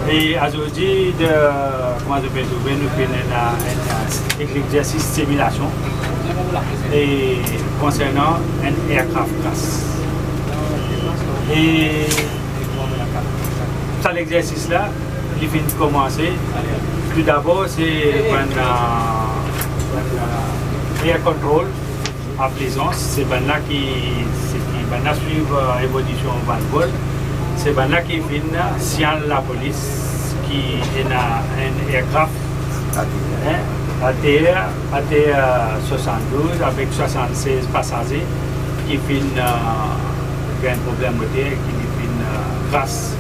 Et aujourd'hui, comment je peux trouver, nous faisons un exercice de simulation et concernant un aircraft crash. Et ça, l'exercice-là, il finit de commencer. Tout d'abord, c'est un air control à plaisance. C'est là qui suit l'évolution de vol. C'est là qui vient signale la police qui est un aircraft ATR 72 avec 76 passagers qui viennent un problème moteur qui vient grâce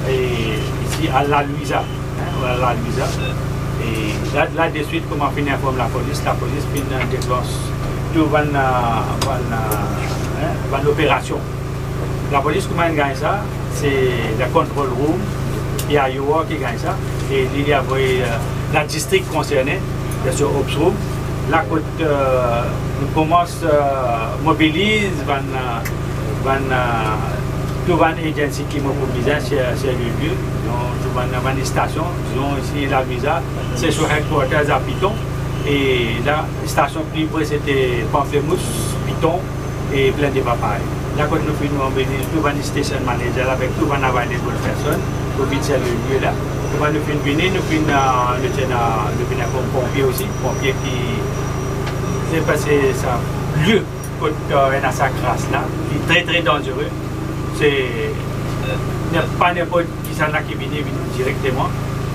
et ici à la Louisa. Et là de suite, comment finir informe la police vient déclenche tout l'opération. La police, comment elle gagne ça? C'est le control room, il y a Iowa qui gagne ça, et il y a la district concernée, bien sûr, Ops Room. Là, nous commençons à mobiliser tout les agences qui mobilisent sur le lieu, donc les stations, disons ici la visa, c'est sur headquarters à Piton, et la station plus près c'était Pamplemousse, Piton et plein de papaye. Là, quand nous finissons, nous avons station manager avec tout le available personnes pour visiter le lieu là. Quand nous finissons, nous finissons comme pompier aussi, pompier qui s'est passé ça lieu quand il y a sa crasse là, qui est très très dangereux. C'est pas n'importe qui s'en a qui vient directement.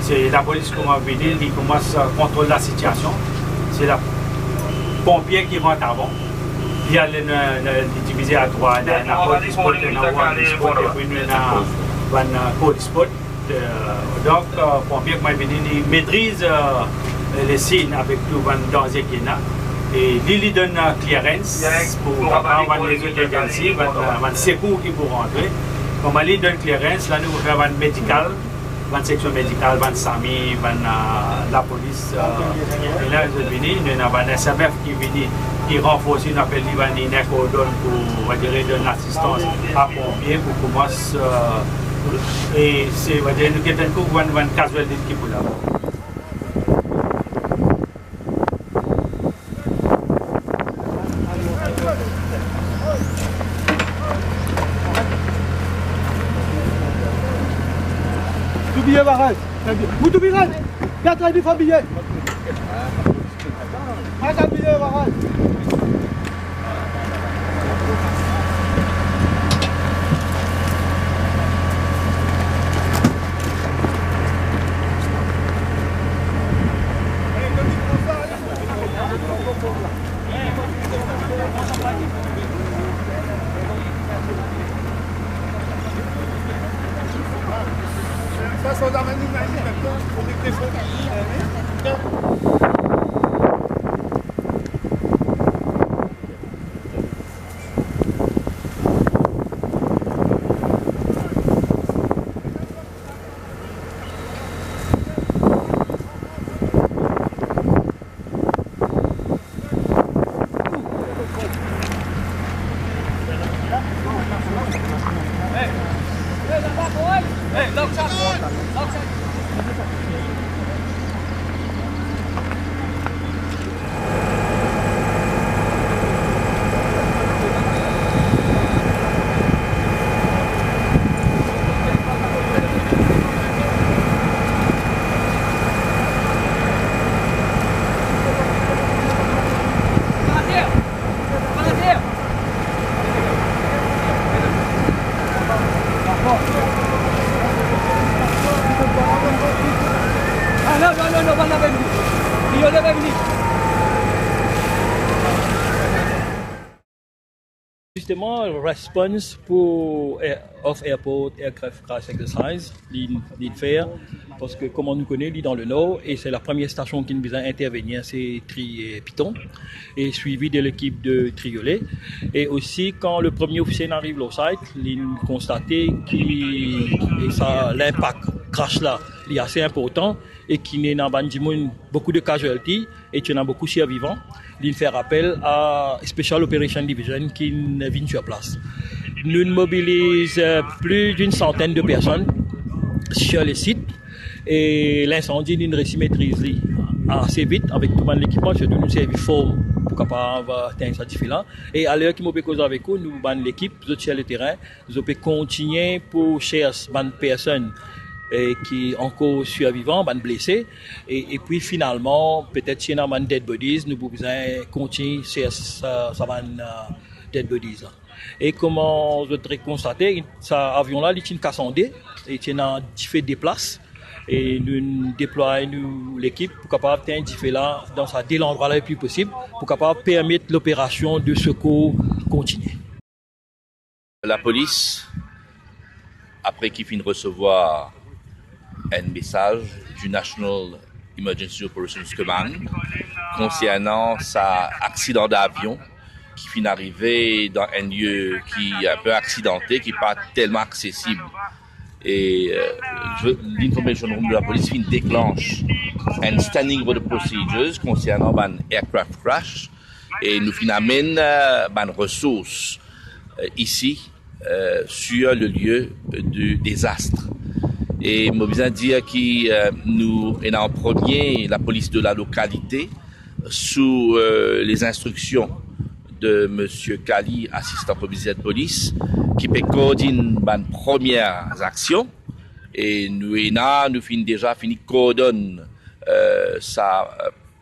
C'est la police qui vient, qui commence à contrôler la situation. C'est la pompier qui rentre avant. Il y a divisé à trois, il y a un police spot, il y a un spot, et puis il y a un police spot. Donc, pompier qui maîtrise les signes avec tout le danger qu'il y a. Et il donne clearance pour avoir les autres agences, un secours qui pour rentrer. Comme il donne clearance, là nous avons un médical, une section médicale, un SAMI, la police. Et là, nous avons un SMF qui vient, qui renforce, on appelle l'Ivani Necodon pour donner de l'assistance à pompiers pour commencer. Et c'est, nous avons un casualty qui pour là. Billet barrage. Vous tout billet. 4 fois billet. 4 billets barrage. Ça, c'est dans Justement, response pour off-airport aircraft crash exercise, l'île faire, parce que comme on nous connaît, l'île dans le nord, et c'est la première station qui nous a intervenir, c'est Piton, et suivi de l'équipe de Triolet. Et aussi, quand le premier officier arrive au site, l'île constaté que l'impact crash là, est assez important, et qu'il y a beaucoup de casualties, et qu'il y a beaucoup de survivants. Il fait appel à Special Operation Division qui vient sur place. nous mobilisons plus d'une centaine de personnes sur le site et l'incendie nous réussit maîtriser assez vite avec tout l'équipement, surtout nous servir forme pour capable atteindre ce défi-là. Et à l'heure qui m'a cause avec nous, nous l'équipe, nous sur le terrain, nous pouvons continuer pour chercher des personnes qui sont encore survivants, des blessés. Et puis finalement, peut-être si on a des dead bodies, nous pouvons continuer sur dead bodies. Et comment vous avez constaté, cet avion-là, il est cassandé, il est fait des places. Et nous déployons l'équipe pour capable atteindre là dans l'endroit le plus possible pour capable permettre l'opération de secours continuer. La police, après qu'il finit de recevoir un message du National Emergency Operations Command concernant sa accident d'avion qui finit d'arriver dans un lieu qui est un peu accidenté, qui n'est pas tellement accessible. Et l'information room de la police déclenche un standing order procedures concernant un aircraft crash et nous amène une ressource ici sur le lieu du désastre. Et je besoin dire que nous sommes en premier la police de la localité sous les instructions de Monsieur Kali, assistant provincial de police, qui peut coordonner les premières actions. Et nous finissons déjà coordonner ça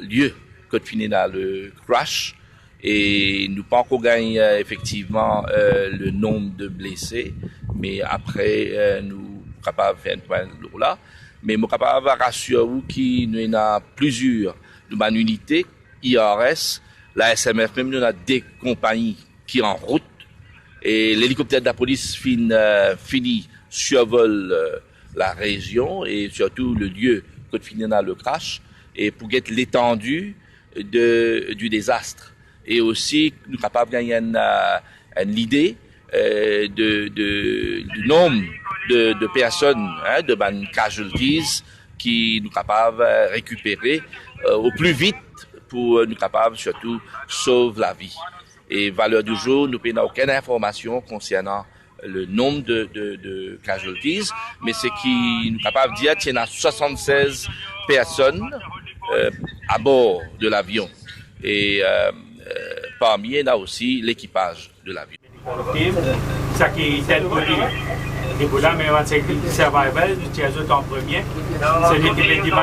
lieu que finit là le crash. Et nous pas encore gagné effectivement le nombre de blessés, mais après nous capables de faire un point là. Mais nous capable de rassurer vous qu'il nous a plusieurs de unités IRS. La SMF, même nous a des compagnies qui sont en route et l'hélicoptère de la police finit survole la région et surtout le lieu que finit dans le crash et pour get l'étendue du désastre et aussi nous capables de gagner une idée du nombre de personnes de casualties qui nous capables de récupérer au plus vite pour nous capables surtout sauver la vie. Et valeur du jour, nous n'avons aucune information concernant le nombre de casualties, mais c'est qui nous capable de dire qu'il y a 76 personnes à bord de l'avion. Et parmi eux, il y a aussi l'équipage de l'avion. Ça qui est tel côté. Et pour là, mais on sait que le survival, nous tirons en premier. C'est l'équipe de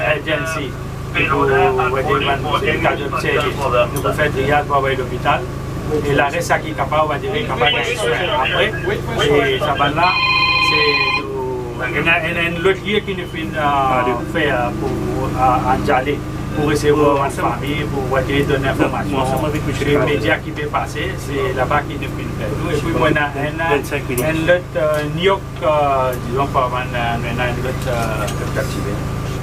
agency. Et pour nous faire des triage pour aller à l'hôpital. Et la reste, ça qui est capable, on va dire, capable d'aller après. Et ça va là, c'est un autre lieu qui nous fait faire pour Andjalé. Pour recevoir une famille, pour donner des informations. Les médias qui peuvent passer, c'est là-bas qui nous fait nous. Et puis, on a un autre New York, disons, un autre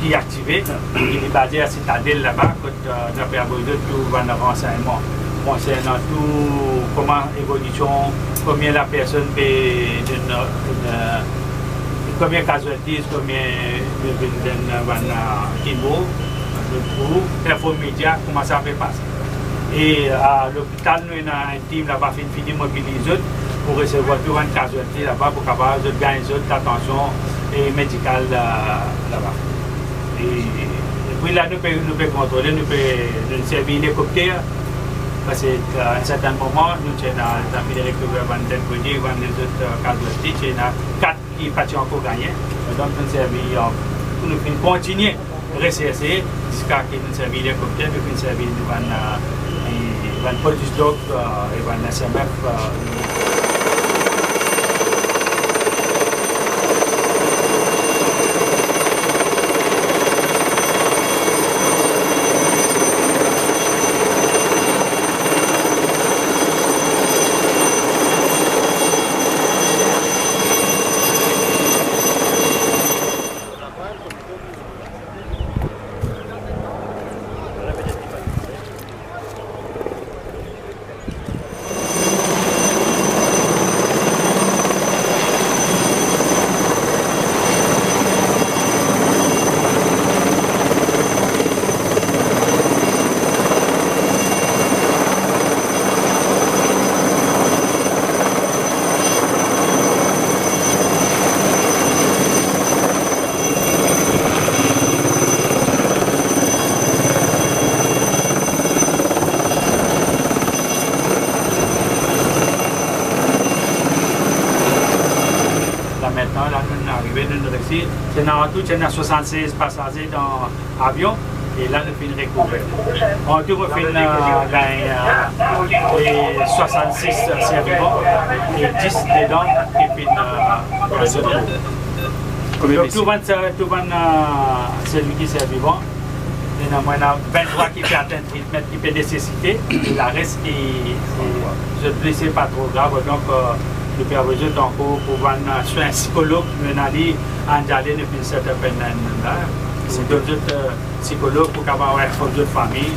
qui est activé, qui est basé à Citadelle là-bas, quand nous avons besoin de tout un renseignement concernant tout, comment évolution, combien la personne paie, combien de casualties, combien de kilos. Pour l'infomédia, comment ça peut passer. Et à l'hôpital, nous avons un team là-bas qui finit mobiliser pour recevoir tout un casualty là-bas pour capable de gagner l'attention médicale là-bas. Et puis là, nous pouvons contrôler, nous pouvons servir l'hélicoptère parce qu'à un certain moment, nous sommes dans le recouvert de l'Antenbody, dans les autres casualties, il y en a 4 qui ne sont pas encore gagnés. Donc, nous servir, nous pouvons continuer. Rechercher jusqu'à ce que nous servions l'hélicoptère, nous pouvons servir le police dog et le SMF. arrivé nous ici. C'est en tout, il y a 76 passagers dans l'avion. Et là, nous finissons recouvert. En tout, nous finissons 66 survivants et 10 dedans qui finissent donc, tout le celui qui est survivant. Il y en a 23 qui fait atteindre traitement qui peut nécessiter. Et la reste qui se blessé pas trop grave. Donc, nous pouvons ajouter encore pour un soin psychologue. Nous avons dit en Jalé depuis une certaine peine. C'est d'autres psychologues pour avoir une famille.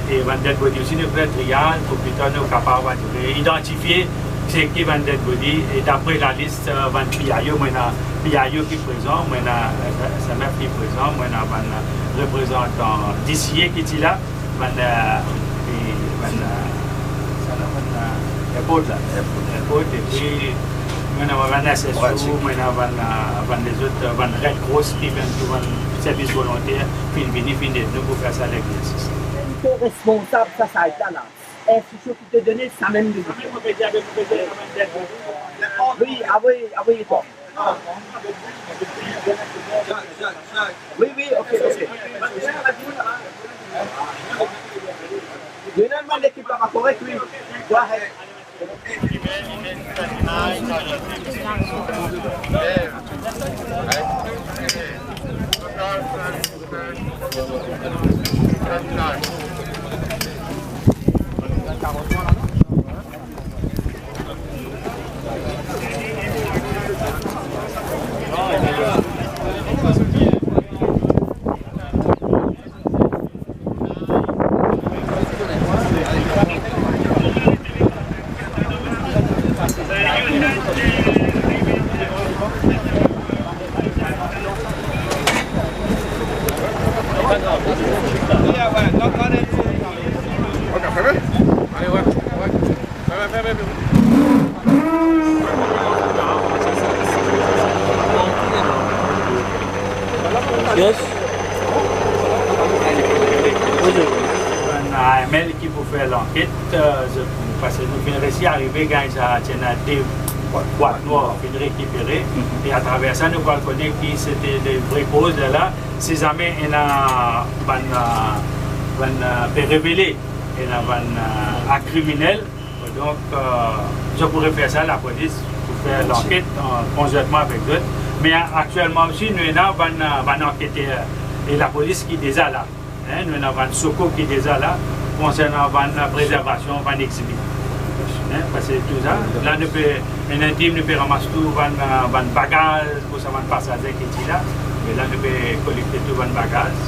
Et Van Dead Body aussi, nous faisons triage pour plutôt nous capables d'identifier ce qui est Van Dead Body. Et d'après la liste, Van Piayo, moi, Piayo qui est présent, moi, SMF qui est présent, moi, Van représentant d'ici qui est là, Van Airport là. Airport, et puis, moi, Van SSO, moi, Van les autres, Van Red Cross qui viennent tout, Van service volontaire, puis ils viennent nous pour faire ça l'exercice. Responsable de ça là. Institution qui te donnait ça même de oui, oui, toi. Oui, ok. Généralement, l'équipe va correct, oui. Yes. AML qui pour faire l'enquête, parce que nous finissons ici arriver quand il y a des boîtes noires qui récupérées. Et à travers ça, nous connaissons qui c'était des vraies causes là. Si jamais il y a un révélé, il y a un criminel. Donc, je pourrais faire ça, la police, pour faire l'enquête conjointement avec d'autres. Mais actuellement aussi, nous avons un enquêteur et la police qui est déjà là. Nous avons un secours qui est déjà là concernant la préservation, la exhibition. Parce que tout ça, là, un intime, nous pouvons ramasser tout le bagage pour savoir le passager qui est là. Et là, nous pouvons collecter tout le bagage.